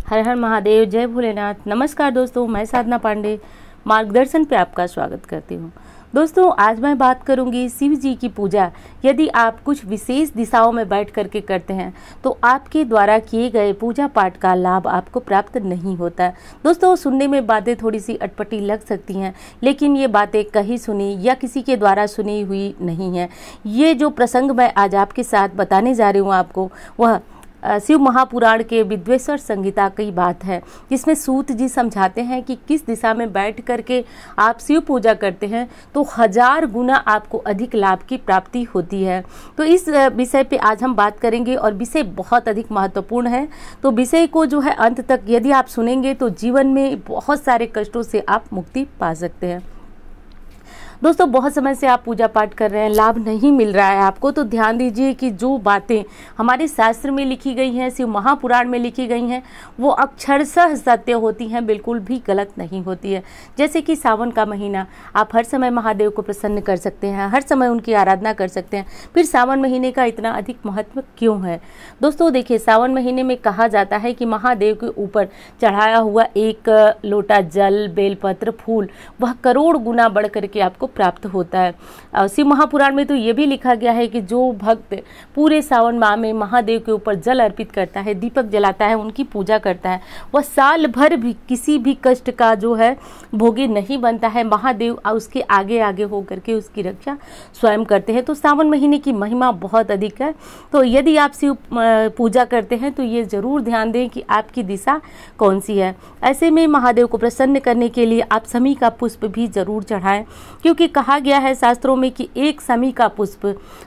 हर हर महादेव, जय भोलेनाथ। नमस्कार दोस्तों, मैं साधना पांडे मार्गदर्शन पे आपका स्वागत करती हूँ। दोस्तों, आज मैं बात करूंगी शिव जी की पूजा यदि आप कुछ विशेष दिशाओं में बैठ करके करते हैं तो आपके द्वारा किए गए पूजा पाठ का लाभ आपको प्राप्त नहीं होता है। दोस्तों, सुनने में बातें थोड़ी सी अटपटी लग सकती हैं, लेकिन ये बातें कहीं सुनी या किसी के द्वारा सुनी हुई नहीं है। ये जो प्रसंग मैं आज आपके साथ बताने जा रही हूँ आपको, वह शिव महापुराण के विद्वेश्वर संहिता की बात है, जिसमें सूत जी समझाते हैं कि किस दिशा में बैठ करके आप शिव पूजा करते हैं तो 1000 गुना आपको अधिक लाभ की प्राप्ति होती है। तो इस विषय पे आज हम बात करेंगे और विषय बहुत अधिक महत्वपूर्ण है। तो विषय को जो है अंत तक यदि आप सुनेंगे तो जीवन में बहुत सारे कष्टों से आप मुक्ति पा सकते हैं। दोस्तों, बहुत समय से आप पूजा पाठ कर रहे हैं, लाभ नहीं मिल रहा है आपको, तो ध्यान दीजिए कि जो बातें हमारे शास्त्र में लिखी गई हैं, शिव महापुराण में लिखी गई हैं, वो अक्षरशः सत्य होती हैं, बिल्कुल भी गलत नहीं होती है। जैसे कि सावन का महीना, आप हर समय महादेव को प्रसन्न कर सकते हैं, हर समय उनकी आराधना कर सकते हैं। फिर सावन महीने का इतना अधिक महत्व क्यों है? दोस्तों देखिए, सावन महीने में कहा जाता है कि महादेव के ऊपर चढ़ाया हुआ एक लोटा जल, बेलपत्र, फूल, वह करोड़ गुना बढ़ करके आपको प्राप्त होता है। शिव महापुराण में तो ये भी लिखा गया है कि जो भक्त पूरे सावन माह में महादेव के ऊपर जल अर्पित करता है, दीपक जलाता है, उनकी पूजा करता है, वह साल भर भी किसी भी कष्ट का जो है भोगी नहीं बनता है। महादेव उसके आगे आगे हो करके उसकी रक्षा स्वयं करते हैं। तो सावन महीने की महिमा बहुत अधिक है। तो यदि आप शिव पूजा करते हैं तो ये जरूर ध्यान दें कि आपकी दिशा कौन सी है। ऐसे में महादेव को प्रसन्न करने के लिए आप समी का पुष्प भी जरूर चढ़ाएं, क्योंकि कहा गया है शास्त्रों में कि एक समी का पुष्प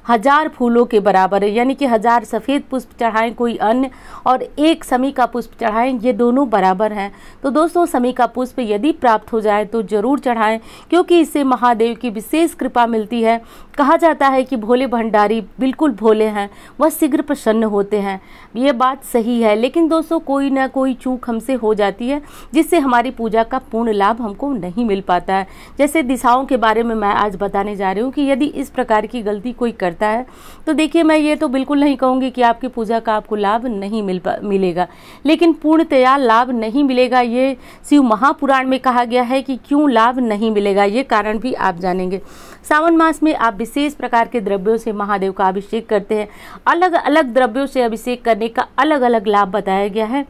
1000 फूलों के बराबर है। यानी कि 1000 सफ़ेद पुष्प चढ़ाएं कोई अन्य और एक समी का पुष्प चढ़ाएं, ये दोनों बराबर हैं। तो दोस्तों, समी का पुष्प यदि प्राप्त हो जाए तो जरूर चढ़ाएं, क्योंकि इससे महादेव की विशेष कृपा मिलती है। कहा जाता है कि भोले भंडारी बिल्कुल भोले हैं, वह शीघ्र प्रसन्न होते हैं। ये बात सही है, लेकिन दोस्तों कोई ना कोई चूक हमसे हो जाती है जिससे हमारी पूजा का पूर्ण लाभ हमको नहीं मिल पाता है। जैसे दिशाओं के बारे में मैं आज बताने जा रही हूँ कि यदि इस प्रकार की गलती कोई करता है तो देखिए, मैं ये तो बिल्कुल नहीं कहूँगी कि आपकी पूजा का आपको लाभ नहीं मिलेगा, लेकिन पूर्णतया लाभ नहीं मिलेगा। ये शिव महापुराण में कहा गया है कि क्यों लाभ नहीं मिलेगा, ये कारण भी आप जानेंगे। सावन मास में आप विशेष प्रकार के द्रव्यों से महादेव का अभिषेक करते हैं। अलग अलग द्रव्यों से अभिषेक करने का अलग अलग लाभ बताया गया है।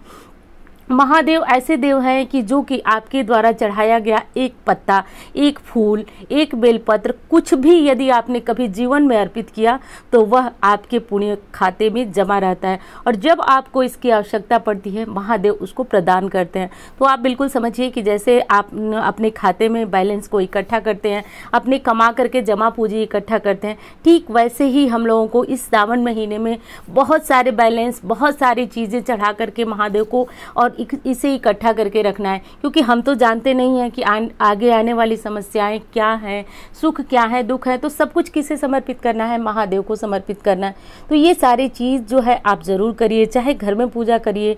महादेव ऐसे देव हैं कि जो कि आपके द्वारा चढ़ाया गया एक पत्ता, एक फूल, एक बेलपत्र, कुछ भी यदि आपने कभी जीवन में अर्पित किया तो वह आपके पुण्य खाते में जमा रहता है, और जब आपको इसकी आवश्यकता पड़ती है महादेव उसको प्रदान करते हैं। तो आप बिल्कुल समझिए कि जैसे आप अपने खाते में बैलेंस को इकट्ठा करते हैं, अपने कमा करके जमा पूंजी इकट्ठा करते हैं, ठीक वैसे ही हम लोगों को इस सावन महीने में बहुत सारे बैलेंस, बहुत सारी चीज़ें चढ़ा करके महादेव को और इसे इकट्ठा करके रखना है, क्योंकि हम तो जानते नहीं हैं कि आगे आने वाली समस्याएं क्या हैं, सुख क्या है, दुख है, तो सब कुछ किसे समर्पित करना है? महादेव को समर्पित करना है। तो ये सारी चीज़ जो है आप ज़रूर करिए, चाहे घर में पूजा करिए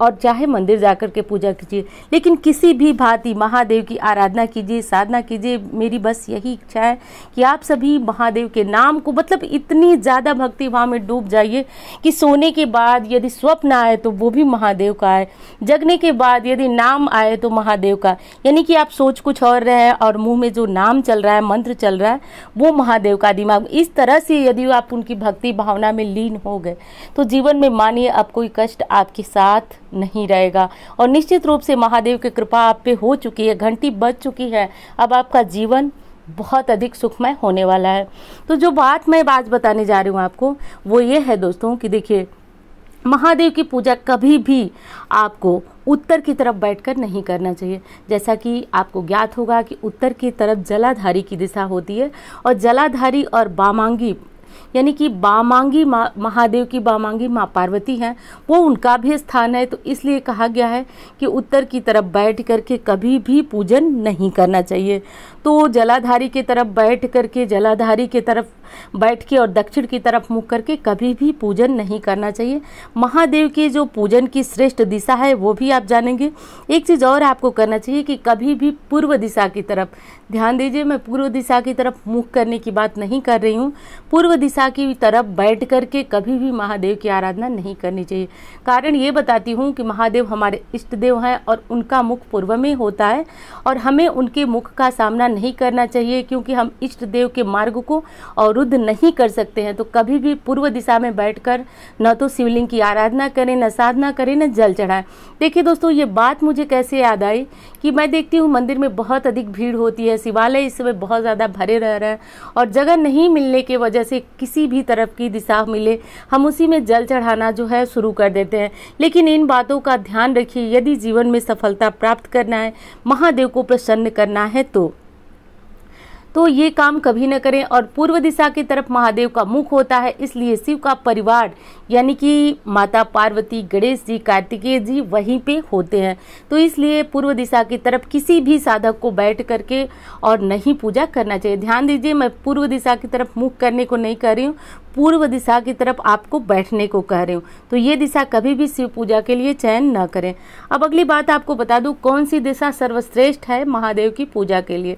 और चाहे मंदिर जाकर के पूजा कीजिए, लेकिन किसी भी भांति महादेव की आराधना कीजिए, साधना कीजिए। मेरी बस यही इच्छा है कि आप सभी महादेव के नाम को, मतलब इतनी ज़्यादा भक्ति भाव में डूब जाइए कि सोने के बाद यदि स्वप्न आए तो वो भी महादेव का आए, जगने के बाद यदि नाम आए तो महादेव का। यानी कि आप सोच कुछ और रहे हैं और मुंह में जो नाम चल रहा है, मंत्र चल रहा है, वो महादेव का दिमाग। इस तरह से यदि आप उनकी भक्ति भावना में लीन हो गए तो जीवन में मानिए अब कोई कष्ट आपके साथ नहीं रहेगा, और निश्चित रूप से महादेव की कृपा आप पे हो चुकी है, घंटी बज चुकी है। अब आपका जीवन बहुत अधिक सुखमय होने वाला है। तो जो बात मैं आज बताने जा रही हूँ आपको, वो ये है दोस्तों कि देखिए, महादेव की पूजा कभी भी आपको उत्तर की तरफ बैठकर नहीं करना चाहिए। जैसा कि आपको ज्ञात होगा कि उत्तर की तरफ जलाधारी की दिशा होती है, और जलाधारी और बामांगी, यानी कि बामांगी महादेव की बामांगी माँ पार्वती हैं, वो उनका भी स्थान है। तो इसलिए कहा गया है कि उत्तर की तरफ बैठ करके कभी भी पूजन नहीं करना चाहिए। तो जलाधारी की तरफ बैठ करके जलाधारी की तरफ बैठ के और दक्षिण की तरफ मुख करके कभी भी पूजन नहीं करना चाहिए। महादेव के जो पूजन की श्रेष्ठ दिशा है वो भी आप जानेंगे। एक चीज़ और आपको करना चाहिए कि कभी भी पूर्व दिशा की तरफ, ध्यान दीजिए, मैं पूर्व दिशा की तरफ मुख करने की बात नहीं कर रही हूँ, पूर्व दिशा की तरफ बैठ करके कभी भी महादेव की आराधना नहीं करनी चाहिए। कारण ये बताती हूँ कि महादेव हमारे इष्ट देव हैं और उनका मुख पूर्व में होता है और हमें उनके मुख का सामना नहीं करना चाहिए, क्योंकि हम इष्ट देव के मार्ग को अवरुद्ध नहीं कर सकते हैं। तो कभी भी पूर्व दिशा में बैठकर न तो शिवलिंग की आराधना करें, न साधना करें, न जल चढ़ाएं। देखिए दोस्तों, ये बात मुझे कैसे याद आई कि मैं देखती हूँ मंदिर में बहुत अधिक भीड़ होती है, शिवालय इस समय बहुत ज़्यादा भरे रह रहे हैं और जगह नहीं मिलने की वजह से किसी भी तरफ की दिशा मिले हम उसी में जल चढ़ाना जो है शुरू कर देते हैं। लेकिन इन बातों का ध्यान रखिए, यदि जीवन में सफलता प्राप्त करना है, महादेव को प्रसन्न करना है तो ये काम कभी न करें। और पूर्व दिशा की तरफ महादेव का मुख होता है, इसलिए शिव का परिवार यानी कि माता पार्वती, गणेश जी, कार्तिकेय जी वहीं पे होते हैं। तो इसलिए पूर्व दिशा की तरफ किसी भी साधक को बैठ करके और नहीं पूजा करना चाहिए। ध्यान दीजिए, मैं पूर्व दिशा की तरफ मुख करने को नहीं कह रही हूँ, पूर्व दिशा की तरफ आपको बैठने को कह रही हूँ। तो ये दिशा कभी भी शिव पूजा के लिए चयन न करें। अब अगली बात आपको बता दूँ कौन सी दिशा सर्वश्रेष्ठ है महादेव की पूजा के लिए।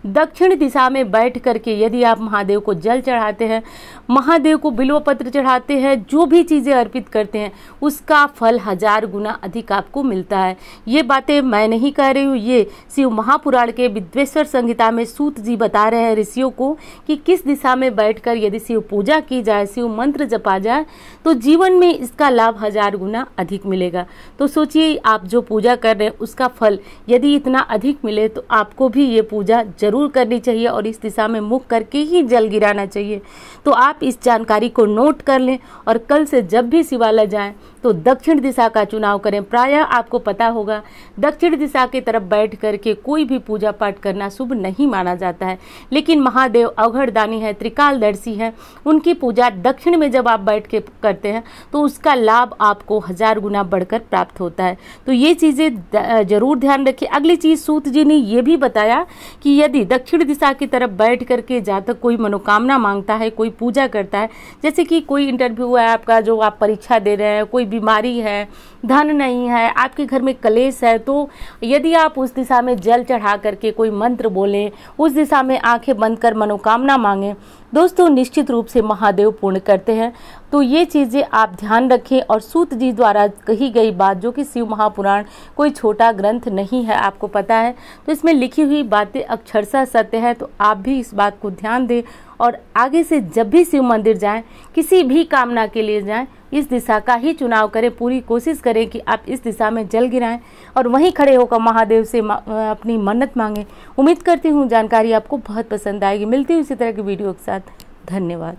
दक्षिण दिशा में बैठ करके यदि आप महादेव को जल चढ़ाते हैं, महादेव को बिल्व पत्र चढ़ाते हैं, जो भी चीज़ें अर्पित करते हैं, उसका फल 1000 गुना अधिक आपको मिलता है। ये बातें मैं नहीं कह रही हूँ, ये शिव महापुराण के विद्वेश्वर संहिता में सूत जी बता रहे हैं ऋषियों को कि किस दिशा में बैठकर यदि शिव पूजा की जाए, शिव मंत्र जपा जाए, तो जीवन में इसका लाभ 1000 गुना अधिक मिलेगा। तो सोचिए, आप जो पूजा कर रहे हैं उसका फल यदि इतना अधिक मिले तो आपको भी ये पूजा जरूर करनी चाहिए और इस दिशा में मुख करके ही जल गिराना चाहिए। तो आप इस जानकारी को नोट कर लें और कल से जब भी शिवालय जाएं तो दक्षिण दिशा का चुनाव करें। प्रायः आपको पता होगा दक्षिण दिशा की तरफ बैठ करके कोई भी पूजा पाठ करना शुभ नहीं माना जाता है, लेकिन महादेव अवघड़दानी है, त्रिकालदर्शी है, उनकी पूजा दक्षिण में जब आप बैठ के करते हैं तो उसका लाभ आपको 1000 गुना बढ़कर प्राप्त होता है। तो ये चीज़ें जरूर ध्यान रखिए। अगली चीज़ सूत जी ने ये भी बताया कि यदि दक्षिण दिशा की तरफ बैठ करके जहाँ तक कोई मनोकामना मांगता है, कोई पूजा करता है, जैसे कि कोई इंटरव्यू है आपका, जो आप परीक्षा दे रहे हैं, कोई बीमारी है, धन नहीं है, आपके घर में कलेश है, तो यदि आप उस दिशा में जल चढ़ा करके कोई मंत्र बोलें, उस दिशा में आंखें बंद कर मनोकामना मांगें, दोस्तों निश्चित रूप से महादेव पूर्ण करते हैं। तो ये चीज़ें आप ध्यान रखें। और सूत जी द्वारा कही गई बात, जो कि शिव महापुराण कोई छोटा ग्रंथ नहीं है, आपको पता है, तो इसमें लिखी हुई बातें अक्षरशः सत्य है। तो आप भी इस बात को ध्यान दें और आगे से जब भी शिव मंदिर जाएं, किसी भी कामना के लिए जाएं, इस दिशा का ही चुनाव करें। पूरी कोशिश करें कि आप इस दिशा में जल गिराएं और वहीं खड़े होकर महादेव से अपनी मन्नत मांगें। उम्मीद करती हूँ जानकारी आपको बहुत पसंद आएगी। मिलती हूँ इसी तरह की वीडियो के साथ। धन्यवाद।